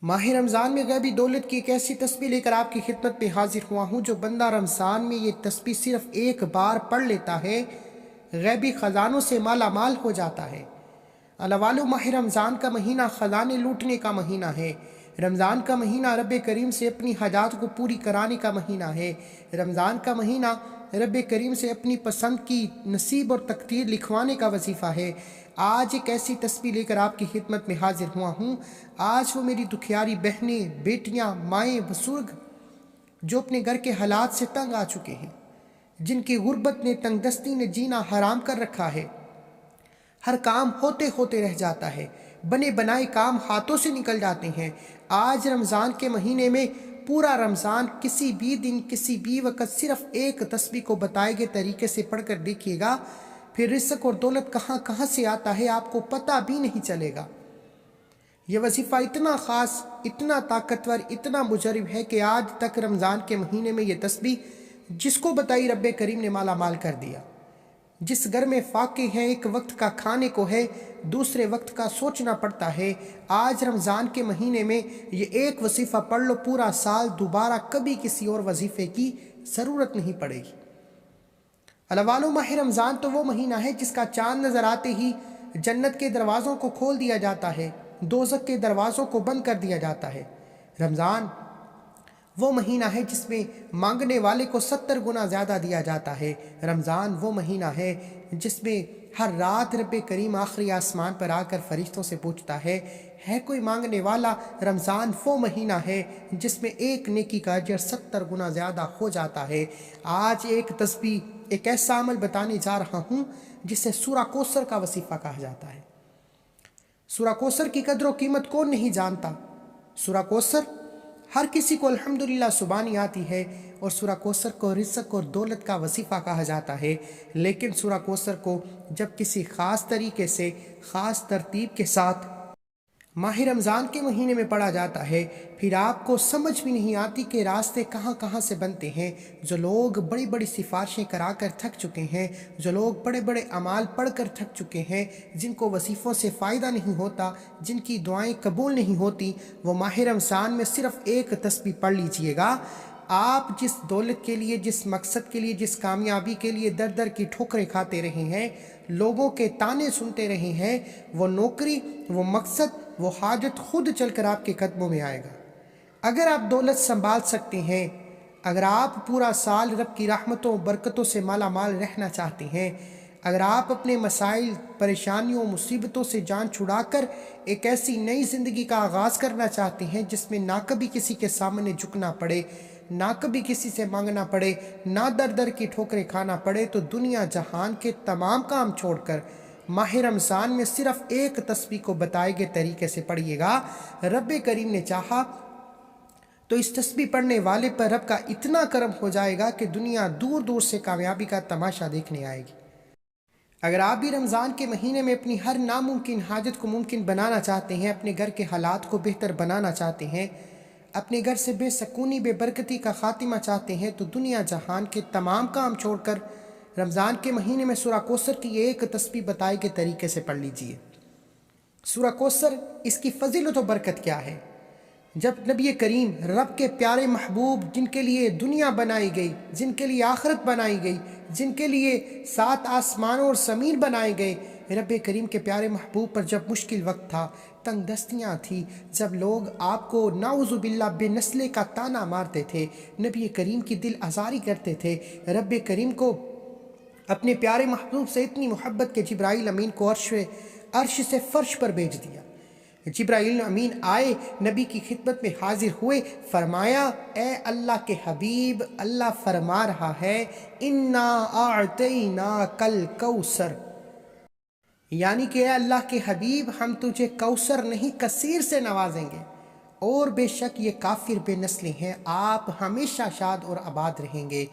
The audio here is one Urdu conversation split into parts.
ماہ رمضان میں غیبی دولت کی ایک ایسی تسبیح لے کر آپ کی خدمت میں حاضر ہوا ہوں۔ جو بندہ رمضان میں یہ تسبیح صرف ایک بار پڑھ لیتا ہے غیبی خزانوں سے مالا مال ہو جاتا ہے۔ اللہ والو، ماہ رمضان کا مہینہ خزانے لوٹنے کا مہینہ ہے۔ رمضان کا مہینہ رب کریم سے اپنی حاجات کو پوری کرانے کا مہینہ ہے۔ رمضان کا مہینہ رب کریم سے اپنی پسند کی نصیب اور تقدیر لکھوانے کا وظیفہ ہے۔ آج ایک ایسی تسبیح لے کر آپ کی خدمت میں حاضر ہوا ہوں۔ آج وہ میری دکھیاری بہنیں، بیٹیاں، مائیں، بزرگ جو اپنے گھر کے حالات سے تنگ آ چکے ہیں، جن کی غربت نے، تنگ دستی نے جینا حرام کر رکھا ہے، ہر کام ہوتے ہوتے رہ جاتا ہے، بنے بنائے کام ہاتھوں سے نکل جاتے ہیں۔ آج رمضان کے مہینے میں پورا رمضان کسی بھی دن کسی بھی وقت صرف ایک تسبیح کو بتائے گئے طریقے سے پڑھ کر دیکھیے گا، پھر رزق اور دولت کہاں کہاں سے آتا ہے آپ کو پتہ بھی نہیں چلے گا۔ یہ وظیفہ اتنا خاص، اتنا طاقتور، اتنا مجرب ہے کہ آج تک رمضان کے مہینے میں یہ تسبیح جس کو بتائی رب کریم نے مالا مال کر دیا۔ جس گھر میں فاقے ہیں، ایک وقت کا کھانے کو ہے، دوسرے وقت کا سوچنا پڑتا ہے، آج رمضان کے مہینے میں یہ ایک وظیفہ پڑھ لو، پورا سال دوبارہ کبھی کسی اور وظیفے کی ضرورت نہیں پڑے گی۔ اللہ والو، ماہ رمضان تو وہ مہینہ ہے جس کا چاند نظر آتے ہی جنت کے دروازوں کو کھول دیا جاتا ہے، دوزخ کے دروازوں کو بند کر دیا جاتا ہے۔ رمضان وہ مہینہ ہے جس میں مانگنے والے کو 70 گنا زیادہ دیا جاتا ہے۔ رمضان وہ مہینہ ہے جس میں ہر رات رب کریم آخری آسمان پر آ کر فرشتوں سے پوچھتا ہے کوئی مانگنے والا؟ رمضان وہ مہینہ ہے جس میں ایک نیکی کا اجر 70 گنا زیادہ ہو جاتا ہے۔ آج ایک تسبیح، ایک ایسا عمل بتانے جا رہا ہوں جسے سورہ کوثر کا وظیفہ کہا جاتا ہے۔ سورہ کوثر کی قدر و قیمت کون نہیں جانتا؟ سورہ کوثر ہر کسی کو الحمدللہ زبانی آتی ہے، اور سورہ کوثر کو رزق اور دولت کا وظیفہ کہا جاتا ہے۔ لیکن سورہ کوثر کو جب کسی خاص طریقے سے، خاص ترتیب کے ساتھ ماہ رمضان کے مہینے میں پڑھا جاتا ہے، پھر آپ کو سمجھ بھی نہیں آتی کہ راستے کہاں کہاں سے بنتے ہیں۔ جو لوگ بڑی بڑی سفارشیں کرا کر تھک چکے ہیں، جو لوگ بڑے بڑے اعمال پڑھ کر تھک چکے ہیں، جن کو وظیفوں سے فائدہ نہیں ہوتا، جن کی دعائیں قبول نہیں ہوتی، وہ ماہ رمضان میں صرف ایک تسبیح پڑھ لیجئے گا۔ آپ جس دولت کے لیے، جس مقصد کے لیے، جس کامیابی کے لیے در در کی ٹھوکریں کھاتے رہے ہیں، لوگوں کے تانے سنتے رہے ہیں، وہ نوکری، وہ مقصد، وہ حاجت خود چل کر آپ کے قدموں میں آئے گا۔ اگر آپ دولت سنبھال سکتے ہیں، اگر آپ پورا سال رب کی رحمتوں برکتوں سے مالا مال رہنا چاہتے ہیں، اگر آپ اپنے مسائل، پریشانیوں، مصیبتوں سے جان چھڑا کر ایک ایسی نئی زندگی کا آغاز کرنا چاہتے ہیں جس میں نہ کبھی کسی کے سامنے جھکنا پڑے، نہ کبھی کسی سے مانگنا پڑے، نہ در در کی ٹھوکریں کھانا پڑے، تو دنیا جہان کے تمام کام چھوڑ کر ماہ رمضان میں صرف ایک تسبیح کو بتائے گئے طریقے سے پڑھیے گا۔ رب کریم نے چاہا تو اس تسبیح پڑھنے والے پر رب کا اتنا کرم ہو جائے گا کہ دنیا دور دور سے کامیابی کا تماشا دیکھنے آئے گی۔ اگر آپ بھی رمضان کے مہینے میں اپنی ہر ناممکن حاجت کو ممکن بنانا چاہتے ہیں، اپنے گھر کے حالات کو بہتر بنانا چاہتے ہیں، اپنے گھر سے بے سکونی، بے برکتی کا خاتمہ چاہتے ہیں، تو دنیا جہان کے تمام کام چھوڑ کر رمضان کے مہینے میں سورہ کوثر کی ایک تسبیح بتائے کے طریقے سے پڑھ لیجئے۔ سورہ کوثر، اس کی فضیلت و برکت کیا ہے؟ جب نبی کریم، رب کے پیارے محبوب، جن کے لیے دنیا بنائی گئی، جن کے لیے آخرت بنائی گئی، جن کے لیے 7 آسمانوں اور زمین بنائے گئے، رب کریم کے پیارے محبوب پر جب مشکل وقت تھا، تنگ دستیاں تھی، جب لوگ آپ کو نعوذ باللہ بے نسلے کا تانا مارتے تھے، نبی کریم کی دل آزاری کرتے تھے، رب کریم کو اپنے پیارے محبوب سے اتنی محبت کہ جبرائیل امین کو عرش سے فرش پر بھیج دیا۔ جبرائیل امین آئے، نبی کی خدمت میں حاضر ہوئے، فرمایا اے اللہ کے حبیب، اللہ فرما رہا ہے انا اعطیناک الکوثر، یعنی کہ اے اللہ کے حبیب، ہم تجھے کوثر نہیں کثیر سے نوازیں گے، اور بے شک یہ کافر بے نسلی ہیں، آپ ہمیشہ شاد اور آباد رہیں گے۔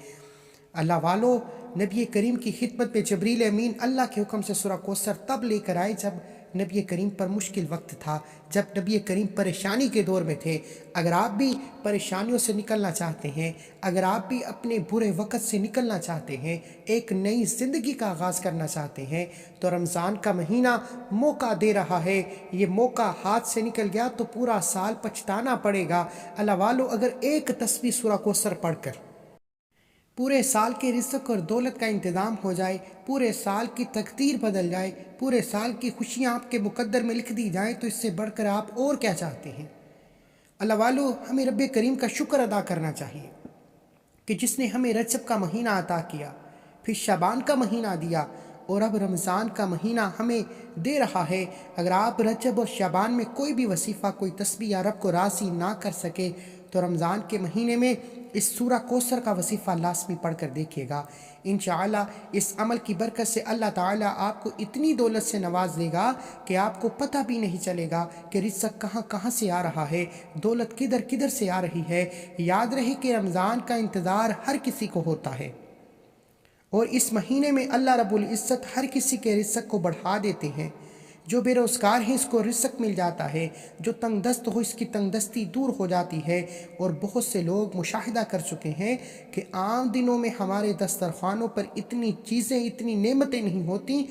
اللہ والو، نبی کریم کی خدمت میں جبریل امین اللہ کے حکم سے سورہ کوثر تب لے کر آئے جب نبی کریم پر مشکل وقت تھا، جب نبی کریم پریشانی کے دور میں تھے۔ اگر آپ بھی پریشانیوں سے نکلنا چاہتے ہیں، اگر آپ بھی اپنے برے وقت سے نکلنا چاہتے ہیں، ایک نئی زندگی کا آغاز کرنا چاہتے ہیں، تو رمضان کا مہینہ موقع دے رہا ہے۔ یہ موقع ہاتھ سے نکل گیا تو پورا سال پچھتانا پڑے گا۔ اللہ والو، اگر ایک تسبیح سورہ کوثر پڑھ کر پورے سال کے رزق اور دولت کا انتظام ہو جائے، پورے سال کی تقدیر بدل جائے، پورے سال کی خوشیاں آپ کے مقدر میں لکھ دی جائیں، تو اس سے بڑھ کر آپ اور کیا چاہتے ہیں؟ اللہ والو، ہمیں رب کریم کا شکر ادا کرنا چاہیے کہ جس نے ہمیں رجب کا مہینہ عطا کیا، پھر شعبان کا مہینہ دیا، اور اب رمضان کا مہینہ ہمیں دے رہا ہے۔ اگر آپ رجب اور شعبان میں کوئی بھی وظیفہ، کوئی تسبیح یا رب کو راضی نہ کر سکے، تو رمضان کے مہینے میں اس سورہ کوثر کا وظیفہ لازمی پڑھ کر دیکھیے گا۔ انشاءاللہ اس عمل کی برکت سے اللہ تعالیٰ آپ کو اتنی دولت سے نواز دے گا کہ آپ کو پتہ بھی نہیں چلے گا کہ رزق کہاں کہاں سے آ رہا ہے، دولت کدھر کدھر سے آ رہی ہے۔ یاد رہے کہ رمضان کا انتظار ہر کسی کو ہوتا ہے، اور اس مہینے میں اللہ رب العزت ہر کسی کے رزق کو بڑھا دیتے ہیں۔ جو بے روزگار ہے اس کو رزق مل جاتا ہے، جو تنگ دست ہو اس کی تنگ دستی دور ہو جاتی ہے۔ اور بہت سے لوگ مشاہدہ کر چکے ہیں کہ عام دنوں میں ہمارے دسترخوانوں پر اتنی چیزیں، اتنی نعمتیں نہیں ہوتی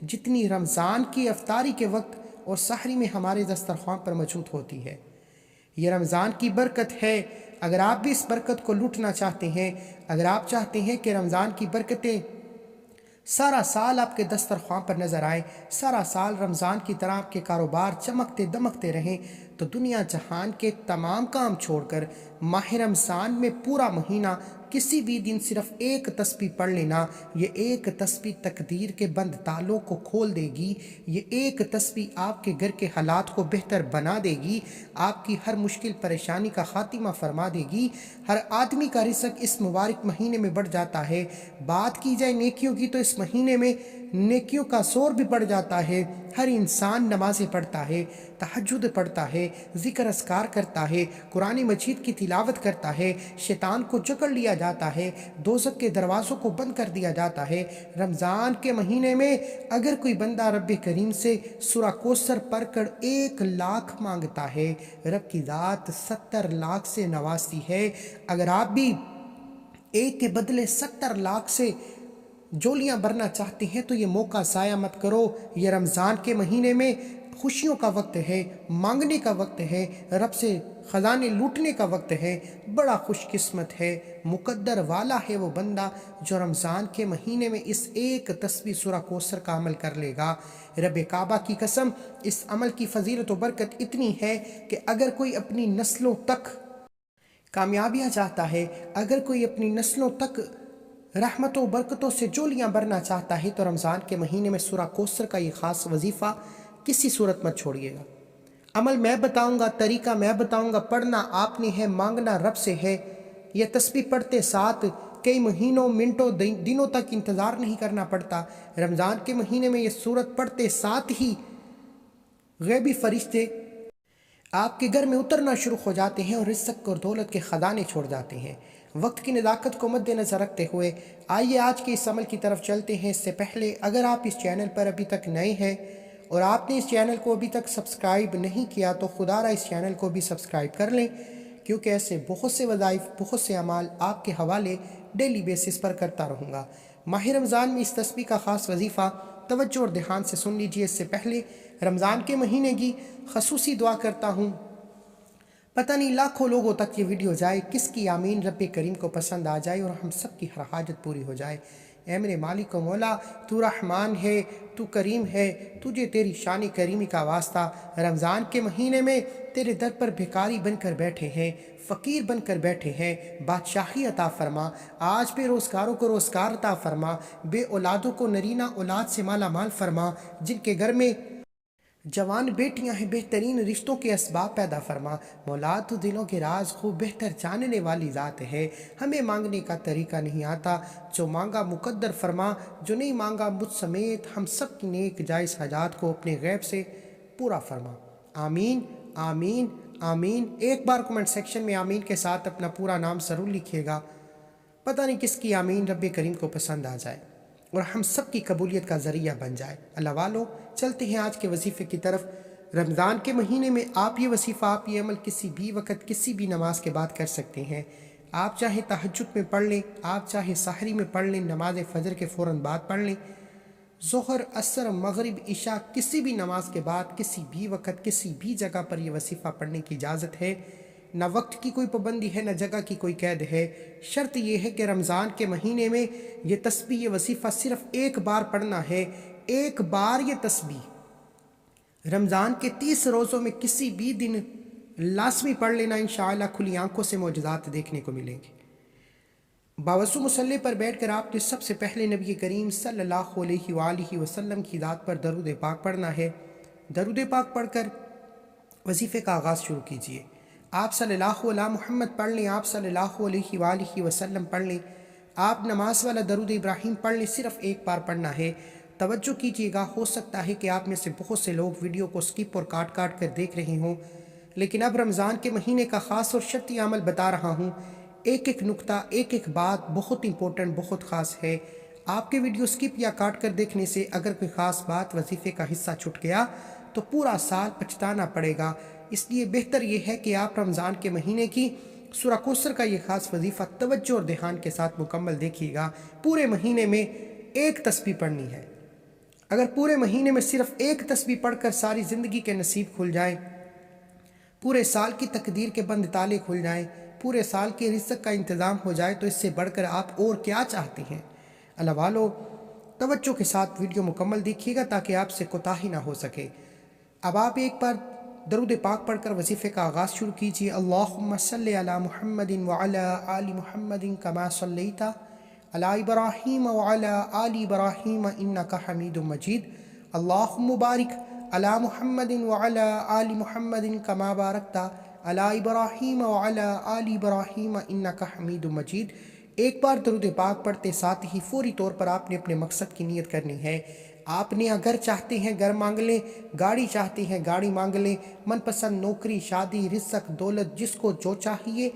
جتنی رمضان کی افطاری کے وقت اور سحری میں ہمارے دسترخوان پر موجود ہوتی ہے۔ یہ رمضان کی برکت ہے۔ اگر آپ بھی اس برکت کو لوٹنا چاہتے ہیں، اگر آپ چاہتے ہیں کہ رمضان کی برکتیں سارا سال آپ کے دسترخوان پر نظر آئیں، سارا سال رمضان کی طرح آپ کے کاروبار چمکتے دمکتے رہیں، تو دنیا جہان کے تمام کام چھوڑ کر ماہ رمضان میں پورا مہینہ کسی بھی دن صرف ایک تسبیح پڑھ لینا۔ یہ ایک تسبیح تقدیر کے بند تالوں کو کھول دے گی۔ یہ ایک تسبیح آپ کے گھر کے حالات کو بہتر بنا دے گی، آپ کی ہر مشکل پریشانی کا خاتمہ فرما دے گی۔ ہر آدمی کا رزق اس مبارک مہینے میں بڑھ جاتا ہے۔ بات کی جائے نیکیوں کی تو اس مہینے میں نیکیوں کا زور بھی بڑھ جاتا ہے۔ ہر انسان نمازیں پڑھتا ہے، تہجد پڑھتا ہے، ذکر اذکار کرتا ہے، قرآن مجید کی تلاوت کرتا ہے، شیطان کو جکڑ لیا جاتا ہے، دوزخ کے دروازوں کو بند کر دیا جاتا ہے۔ رمضان کے مہینے میں اگر کوئی بندہ رب کریم سے سورہ کوثر پڑھ کر 1,00,000 مانگتا ہے، رب کی ذات 70 لاکھ سے نوازتی ہے۔ اگر آپ بھی ایک کے بدلے 70 لاکھ سے جولیاں بھرنا چاہتے ہیں تو یہ موقع ضائع مت کرو۔ یہ رمضان کے مہینے میں خوشیوں کا وقت ہے، مانگنے کا وقت ہے، رب سے خزانے لوٹنے کا وقت ہے۔ بڑا خوش قسمت ہے، مقدر والا ہے وہ بندہ جو رمضان کے مہینے میں اس ایک تسبیح سورہ کوثر کا عمل کر لے گا۔ رب کعبہ کی قسم، اس عمل کی فضیلت و برکت اتنی ہے کہ اگر کوئی اپنی نسلوں تک کامیابیاں چاہتا ہے، اگر کوئی اپنی نسلوں تک رحمتوں و برکتوں سے جولیاں بھرنا چاہتا ہے، تو رمضان کے مہینے میں سورہ کوثر کا یہ خاص وظیفہ کسی صورت مت چھوڑیے گا۔ عمل میں بتاؤں گا، طریقہ میں بتاؤں گا، پڑھنا آپ نے ہے، مانگنا رب سے ہے۔ یہ تسبیح پڑھتے ساتھ کئی مہینوں، منٹوں، دنوں تک انتظار نہیں کرنا پڑتا۔ رمضان کے مہینے میں یہ سورت پڑھتے ساتھ ہی غیبی فرشتے آپ کے گھر میں اترنا شروع ہو جاتے ہیں اور رزق اور دولت کے خزانے چھوڑ جاتے ہیں۔ وقت کی نزاکت کو مد نظر رکھتے ہوئے آئیے آج کے اس عمل کی طرف چلتے ہیں۔ اس سے پہلے اگر آپ اس چینل پر ابھی تک نئے ہیں اور آپ نے اس چینل کو ابھی تک سبسکرائب نہیں کیا تو خدا را اس چینل کو بھی سبسکرائب کر لیں، کیونکہ ایسے بہت سے وظائف، بہت سے اعمال آپ کے حوالے ڈیلی بیسس پر کرتا رہوں گا۔ ماہ رمضان میں اس تسبیح کا خاص وظیفہ توجہ اور دھیان سے سن لیجیے۔ اس سے پہلے رمضان کے مہینے کی خصوصی دعا کرتا ہوں، پتہ نہیں لاکھوں لوگوں تک یہ ویڈیو جائے، کس کی آمین رب کریم کو پسند آ جائے اور ہم سب کی ہر حاجت پوری ہو جائے۔ اے میرے مالک و مولا، تو رحمان ہے، تو کریم ہے، تجھے تیری شان کریمی کا واسطہ رمضان کے مہینے میں تیرے در پر بھکاری بن کر بیٹھے ہیں، فقیر بن کر بیٹھے ہیں۔ بادشاہی عطا فرما، آج بے روزگاروں کو روزگار عطا فرما، بے اولادوں کو نرینہ اولاد سے مالا مال فرما، جن کے گھر میں جوان بیٹیاں ہیں بہترین رشتوں کے اسباب پیدا فرما۔ مولا تو دلوں کے راز خوب بہتر جاننے والی ذات ہے، ہمیں مانگنے کا طریقہ نہیں آتا، جو مانگا مقدر فرما، جو نہیں مانگا مجھ سمیت ہم سب کی نیک جائز حاجات کو اپنے غیب سے پورا فرما۔ آمین آمین آمین۔ ایک بار کمنٹ سیکشن میں آمین کے ساتھ اپنا پورا نام ضرور لکھیے گا، پتہ نہیں کس کی آمین رب کریم کو پسند آ جائے۔ اور ہم سب کی قبولیت کا ذریعہ بن جائے۔ اللہ والو، چلتے ہیں آج کے وظیفے کی طرف۔ رمضان کے مہینے میں آپ یہ وظیفہ، آپ یہ عمل کسی بھی وقت کسی بھی نماز کے بعد کر سکتے ہیں۔ آپ چاہے تہجد میں پڑھ لیں، آپ چاہے سحری میں پڑھ لیں، نماز فجر کے فوراً بعد پڑھ لیں، ظہر، عصر، مغرب، عشاء، کسی بھی نماز کے بعد کسی بھی وقت کسی بھی جگہ پر یہ وظیفہ پڑھنے کی اجازت ہے۔ نہ وقت کی کوئی پابندی ہے، نہ جگہ کی کوئی قید ہے۔ شرط یہ ہے کہ رمضان کے مہینے میں یہ تسبیح، یہ وظیفہ صرف ایک بار پڑھنا ہے، ایک بار یہ تسبیح۔ رمضان کے 30 روزوں میں کسی بھی دن لازمی پڑھ لینا، انشاءاللہ کھلی آنکھوں سے معجزات دیکھنے کو ملیں گے۔ باوضو مصلی پر بیٹھ کر آپ نے سب سے پہلے نبی کریم صلی اللہ علیہ وآلہ وسلم کی ذات پر درود پاک پڑھنا ہے۔ درود پاک پڑھ کر وظیفے کا آغاز شروع کیجیے۔ آپ صلی اللہ علیہ محمد پڑھ لیں، آپ صلی اللہ علیہ وآلہ وسلم پڑھ لیں، آپ نماز والا درود ابراہیم پڑھ لیں، صرف ایک بار پڑھنا ہے۔ توجہ کیجیے گا، ہو سکتا ہے کہ آپ میں سے بہت سے لوگ ویڈیو کو سکپ اور کاٹ کاٹ کر دیکھ رہے ہوں، لیکن اب رمضان کے مہینے کا خاص اور شرطی عمل بتا رہا ہوں۔ ایک ایک نقطہ، ایک ایک بات بہت امپورٹنٹ، بہت خاص ہے۔ آپ کے ویڈیو سکپ یا کاٹ کر دیکھنے سے اگر کوئی خاص بات وظیفے کا حصہ چھٹ گیا تو پورا سال پچھتانا پڑے گا۔ اس لیے بہتر یہ ہے کہ آپ رمضان کے مہینے کی سورہ کوثر کا یہ خاص وظیفہ توجہ اور دھیان کے ساتھ مکمل دیکھیے گا۔ پورے مہینے میں ایک تسبیح پڑھنی ہے۔ اگر پورے مہینے میں صرف ایک تسبیح پڑھ کر ساری زندگی کے نصیب کھل جائیں، پورے سال کی تقدیر کے بند تالے کھل جائیں، پورے سال کے رزق کا انتظام ہو جائے، تو اس سے بڑھ کر آپ اور کیا چاہتے ہیں؟ اللہ والو، توجہ کے ساتھ ویڈیو مکمل دیکھیے گا تاکہ آپ سے کوتاہی نہ ہو سکے۔ اب آپ ایک بار درود پاک پڑھ کر وظیفے کا آغاز شروع کیجیے۔ اللہم صلی علی محمد وعلی آل محمد کما صلیت علی ابراہیم وعلی آل ابراہیم انک حمید مجید۔ اللہم بارک علی محمد وعلی آل محمد کما بارکت علی ابراہیم وعلی آل ابراہیم انک حمید مجید۔ ایک بار درود پاک پڑھتے ساتھ ہی فوری طور پر آپ نے اپنے مقصد کی نیت کرنی ہے۔ آپ نے گھر چاہتے ہیں گھر مانگ لیں، گاڑی چاہتے ہیں گاڑی مانگ لیں، من پسند نوکری، شادی، رزق، دولت، جس کو جو چاہیے،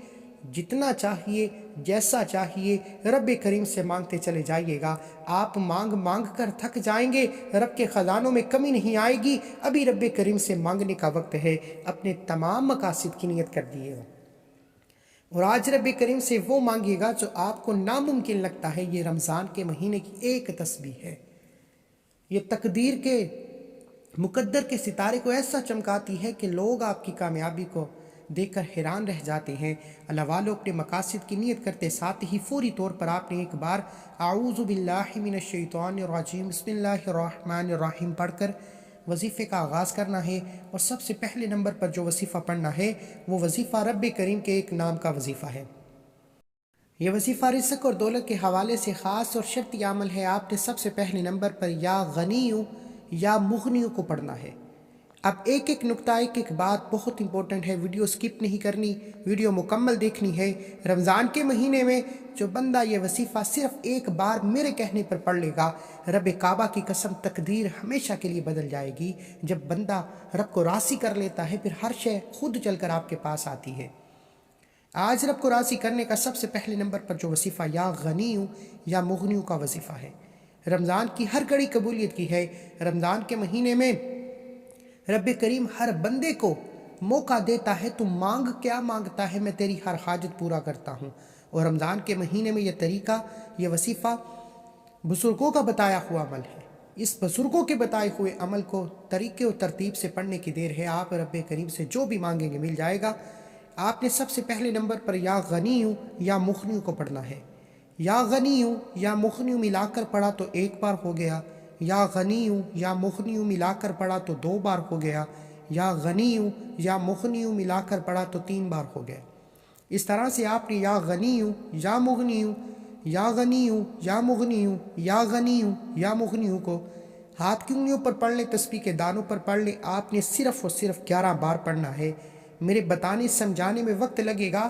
جتنا چاہیے، جیسا چاہیے، رب کریم سے مانگتے چلے جائیے گا۔ آپ مانگ مانگ کر تھک جائیں گے، رب کے خزانوں میں کمی نہیں آئے گی۔ ابھی رب کریم سے مانگنے کا وقت ہے، اپنے تمام مقاصد کی نیت کر دیے گا، اور آج رب کریم سے وہ مانگیے گا جو آپ کو ناممکن لگتا ہے۔ یہ رمضان کے مہینے کی ایک تسبیح ہے، یہ تقدیر کے، مقدر کے ستارے کو ایسا چمکاتی ہے کہ لوگ آپ کی کامیابی کو دیکھ کر حیران رہ جاتے ہیں۔ اللہ والو، اپنے مقاصد کی نیت کرتے ساتھ ہی فوری طور پر آپ نے ایک بار اعوذ باللہ من الشیطان الرجیم بسم اللہ الرحمن الرحیم پڑھ کر وظیفے کا آغاز کرنا ہے۔ اور سب سے پہلے نمبر پر جو وظیفہ پڑھنا ہے وہ وظیفہ رب کریم کے ایک نام کا وظیفہ ہے۔ یہ وظیفہ رزق اور دولت کے حوالے سے خاص اور شرطی عمل ہے۔ آپ نے سب سے پہلے نمبر پر یا غنیوں یا مغنیوں کو پڑھنا ہے۔ اب ایک ایک نقطہ، ایک ایک بات بہت امپورٹنٹ ہے، ویڈیو سکپ نہیں کرنی، ویڈیو مکمل دیکھنی ہے۔ رمضان کے مہینے میں جو بندہ یہ وظیفہ صرف ایک بار میرے کہنے پر پڑھ لے گا، رب کعبہ کی قسم تقدیر ہمیشہ کے لیے بدل جائے گی۔ جب بندہ رب کو راضی کر لیتا ہے، پھر ہر شے خود چل کر آپ کے پاس آتی ہے۔ آج رب کو راضی کرنے کا سب سے پہلے نمبر پر جو وظیفہ یا غنیوں یا مغنیوں کا وظیفہ ہے، رمضان کی ہر گھڑی قبولیت کی ہے۔ رمضان کے مہینے میں رب کریم ہر بندے کو موقع دیتا ہے، تو مانگ، کیا مانگتا ہے، میں تیری ہر حاجت پورا کرتا ہوں۔ اور رمضان کے مہینے میں یہ طریقہ، یہ وظیفہ بزرگوں کا بتایا ہوا عمل ہے۔ اس بزرگوں کے بتائے ہوئے عمل کو طریقے و ترتیب سے پڑھنے کی دیر ہے۔ آپ رب کریم سے جو بھی مانگیں گے مل جائے گا۔ آپ نے سب سے پہلے نمبر پر یا غنیوں یا مغنیوں کو پڑھنا ہے۔ یا غنیوں یا مغنیوں ملا کر پڑھا تو ایک بار ہو گیا، یا غنیوں یا مغنیوں ملا کر پڑھا تو 2 بار ہو گیا، یا غنیوں یا مغنیوں ملا کر پڑھا تو 3 بار ہو گیا۔ اس طرح سے آپ نے یا غنیوں یا مغنیوں، یا غنیوں یا مغنیوں، یا غنیوں یا مغنیوں کو ہاتھ کی انگلیوں پر پڑھ لیں، تسبیح کے دانوں پر پڑھ لیں۔ آپ نے صرف اور صرف 11 بار پڑھنا ہے۔ میرے بتانے سمجھانے میں وقت لگے گا،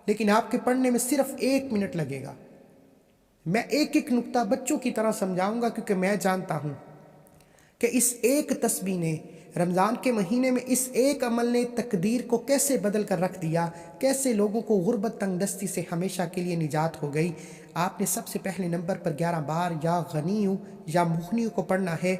لیکن آپ کے پڑھنے میں صرف 1 منٹ لگے گا۔ میں ایک ایک نقطہ بچوں کی طرح سمجھاؤں گا، کیونکہ میں جانتا ہوں کہ اس ایک تسبیح نے، رمضان کے مہینے میں اس ایک عمل نے تقدیر کو کیسے بدل کر رکھ دیا، کیسے لوگوں کو غربت، تنگ دستی سے ہمیشہ کے لیے نجات ہو گئی۔ آپ نے سب سے پہلے نمبر پر 11 بار یا غنیوں یا مغنیوں کو پڑھنا ہے،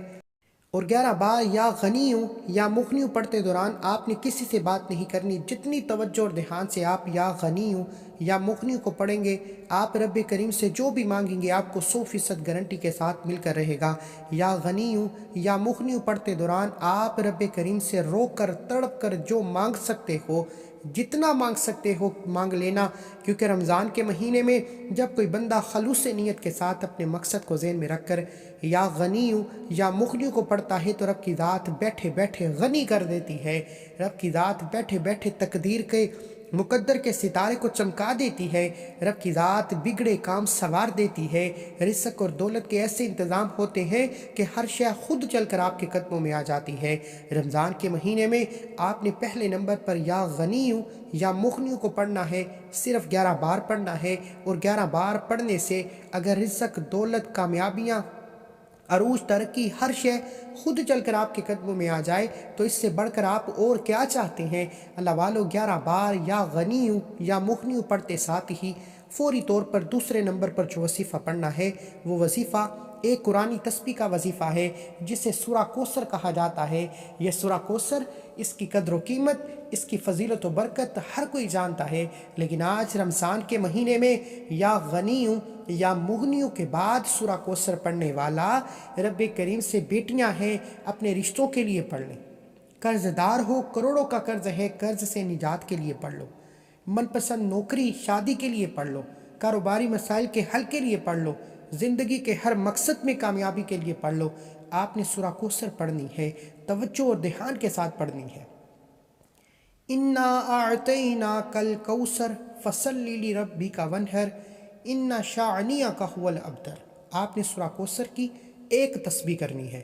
اور 11 بار یا غنیوں یا مغنیوں پڑھتے دوران آپ نے کسی سے بات نہیں کرنی۔ جتنی توجہ اور دھیان سے آپ یا غنیوں یا مغنیوں کو پڑھیں گے، آپ رب کریم سے جو بھی مانگیں گے آپ کو 100% گارنٹی کے ساتھ مل کر رہے گا۔ یا غنیوں یا مغنیوں پڑھتے دوران آپ رب کریم سے رو کر تڑپ کر جو مانگ سکتے ہو، جتنا مانگ سکتے ہو مانگ لینا، کیونکہ رمضان کے مہینے میں جب کوئی بندہ خلوص نیت کے ساتھ اپنے مقصد کو ذہن میں رکھ کر یا غنیوں یا مغنیوں کو پڑھتا ہے تو رب کی ذات بیٹھے بیٹھے غنی کر دیتی ہے۔ رب کی ذات بیٹھے بیٹھے تقدیر کے مقدر کے ستارے کو چمکا دیتی ہے۔ رب کی ذات بگڑے کام سنوار دیتی ہے۔ رزق اور دولت کے ایسے انتظام ہوتے ہیں کہ ہر شے خود چل کر آپ کے قدموں میں آ جاتی ہے۔ رمضان کے مہینے میں آپ نے پہلے نمبر پر یا غنیوں یا مغنیوں کو پڑھنا ہے، صرف 11 بار پڑھنا ہے، اور 11 بار پڑھنے سے اگر رزق، دولت، کامیابیاں، عروج، ترقی، ہر شے خود چل کر آپ کے قدموں میں آ جائے تو اس سے بڑھ کر آپ اور کیا چاہتے ہیں؟ اللہ والو 11 بار یا غنیوں یا مغنیوں پڑھتے ساتھ ہی فوری طور پر دوسرے نمبر پر جو وظیفہ پڑھنا ہے وہ وظیفہ ایک قرآنی تسبیح کا وظیفہ ہے جسے سورہ کوثر کہا جاتا ہے۔ یہ سورہ کوثر، اس کی قدر و قیمت، اس کی فضیلت و برکت ہر کوئی جانتا ہے، لیکن آج رمضان کے مہینے میں یا غنیوں یا مغنیوں کے بعد سورہ کوثر پڑھنے والا رب کریم سے بیٹیاں ہیں اپنے رشتوں کے لیے پڑھ لیں۔ قرض دار ہو، کروڑوں کا قرض ہے، قرض سے نجات کے لیے پڑھ لو۔ من پسند نوکری، شادی کے لیے پڑھ لو۔ کاروباری مسائل کے حل کے لیے پڑھ لو۔ زندگی کے ہر مقصد میں کامیابی کے لیے پڑھ لو۔ آپ نے سورہ کوثر پڑھنی ہے، توجہ اور دھیان کے ساتھ پڑھنی ہے۔ اِنَّا أَعْطَيْنَاكَ الْكَوْثَرَ فَصَلِّ لِرَبِّكَ وَانْحَرْ إِنَّ شَانِئَكَ هُوَ الْأَبْتَرُ۔ آپ نے سورہ کوثر کی ایک تسبیح کرنی ہے۔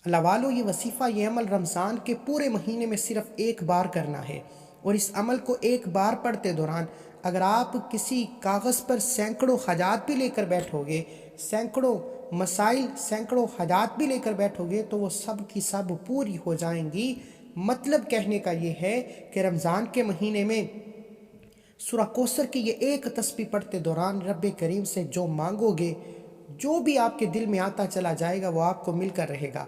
اللہ والو، یہ وظیفہ، یہ عمل رمضان کے پورے مہینے میں صرف ایک بار کرنا ہے، اور اس عمل کو ایک بار پڑھتے دوران اگر آپ کسی کاغذ پر سینکڑوں حاجات بھی لے کر بیٹھو گے، سینکڑوں مسائل، سینکڑوں حاجات بھی لے کر بیٹھو گے تو وہ سب کی سب پوری ہو جائیں گی۔ مطلب کہنے کا یہ ہے کہ رمضان کے مہینے میں سورہ کوثر کی یہ ایک تسبیح پڑھتے دوران رب کریم سے جو مانگو گے، جو بھی آپ کے دل میں آتا چلا جائے گا وہ آپ کو مل کر رہے گا۔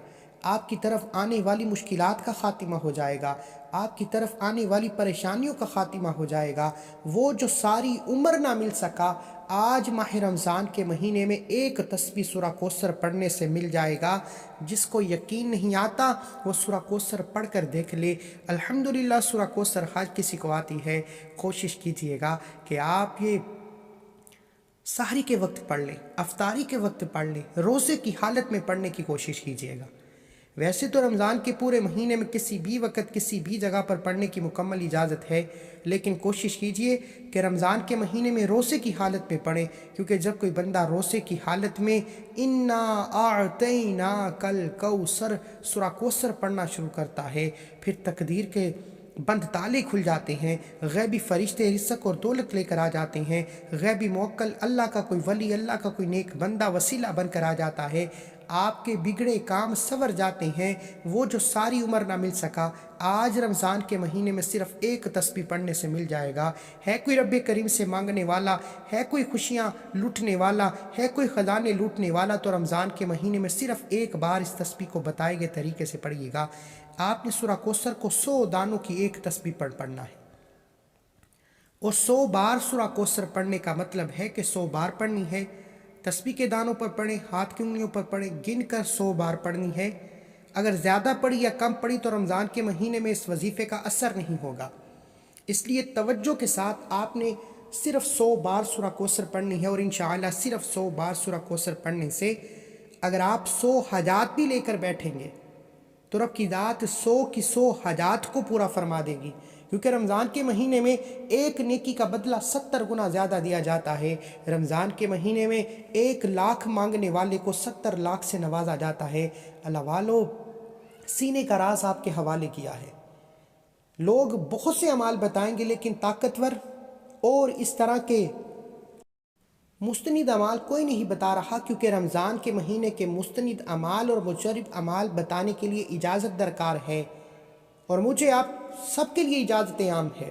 آپ کی طرف آنے والی مشکلات کا خاتمہ ہو جائے گا، آپ کی طرف آنے والی پریشانیوں کا خاتمہ ہو جائے گا۔ وہ جو ساری عمر نہ مل سکا، آج ماہ رمضان کے مہینے میں ایک تسبیح سورہ کوثر پڑھنے سے مل جائے گا۔ جس کو یقین نہیں آتا وہ سورہ کوثر پڑھ کر دیکھ لے۔ الحمدللہ سورہ کوثر ہر کسی کو آتی ہے۔ کوشش کیجئے گا کہ آپ یہ سحری کے وقت پڑھ لیں، افطاری کے وقت پڑھ لیں، روزے کی حالت میں پڑھنے کی کوشش کیجئے گا۔ ویسے تو رمضان کے پورے مہینے میں کسی بھی وقت کسی بھی جگہ پر پڑھنے کی مکمل اجازت ہے، لیکن کوشش کیجئے کہ رمضان کے مہینے میں روزے کی حالت میں پڑھیں، کیونکہ جب کوئی بندہ روزے کی حالت میں اِنَّا أَعْطَيْنَاكَ الْكَوْثَرَ سورہ کوثر پڑھنا شروع کرتا ہے، پھر تقدیر کے بند تالے کھل جاتے ہیں، غیبی فرشتے رزق اور دولت لے کر آ جاتے ہیں، غیبی موکل، اللہ کا کوئی ولی، اللہ کا کوئی نیک بندہ وسیلہ بن کر آ جاتا ہے، آپ کے بگڑے کام سنور جاتے ہیں۔ وہ جو ساری عمر نہ مل سکا، آج رمضان کے مہینے میں صرف ایک تسبیح پڑھنے سے مل جائے گا۔ ہے کوئی رب کریم سے مانگنے والا، ہے کوئی خوشیاں لوٹنے والا، ہے کوئی خزانے لوٹنے والا تو رمضان کے مہینے میں صرف ایک بار اس تسبیح کو بتائے گئے طریقے سے پڑھیے گا۔ آپ نے سورہ کوثر کو 100 دانوں کی ایک تسبیح پڑھنا ہے، اور 100 بار سورہ کوثر پڑھنے کا مطلب ہے کہ 100 بار پڑھنی ہے۔ تسبیح کے دانوں پر پڑھیں، ہاتھ کی انگلیوں پر پڑھیں، گن کر 100 بار پڑھنی ہے۔ اگر زیادہ پڑھی یا کم پڑھی تو رمضان کے مہینے میں اس وظیفے کا اثر نہیں ہوگا۔ اس لیے توجہ کے ساتھ آپ نے صرف 100 بار سورہ کوثر پڑھنی ہے، اور انشاءاللہ صرف 100 بار سورہ کوثر پڑھنے سے اگر آپ 100 حاجات بھی لے کر بیٹھیں گے تو رب کی ذات 100 کی 100 حاجات کو پورا فرما دے گی، کیونکہ رمضان کے مہینے میں ایک نیکی کا بدلہ 70 گنا زیادہ دیا جاتا ہے۔ رمضان کے مہینے میں 1 لاکھ مانگنے والے کو 70 لاکھ سے نوازا جاتا ہے۔ اللہ والو، سینے کا راز آپ کے حوالے کیا ہے۔ لوگ بہت سے اعمال بتائیں گے لیکن طاقتور اور اس طرح کے مستند اعمال کوئی نہیں بتا رہا، کیونکہ رمضان کے مہینے کے مستند اعمال اور مجرب اعمال بتانے کے لیے اجازت درکار ہے، اور مجھے آپ سب کے لیے اجازت عام ہے۔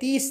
30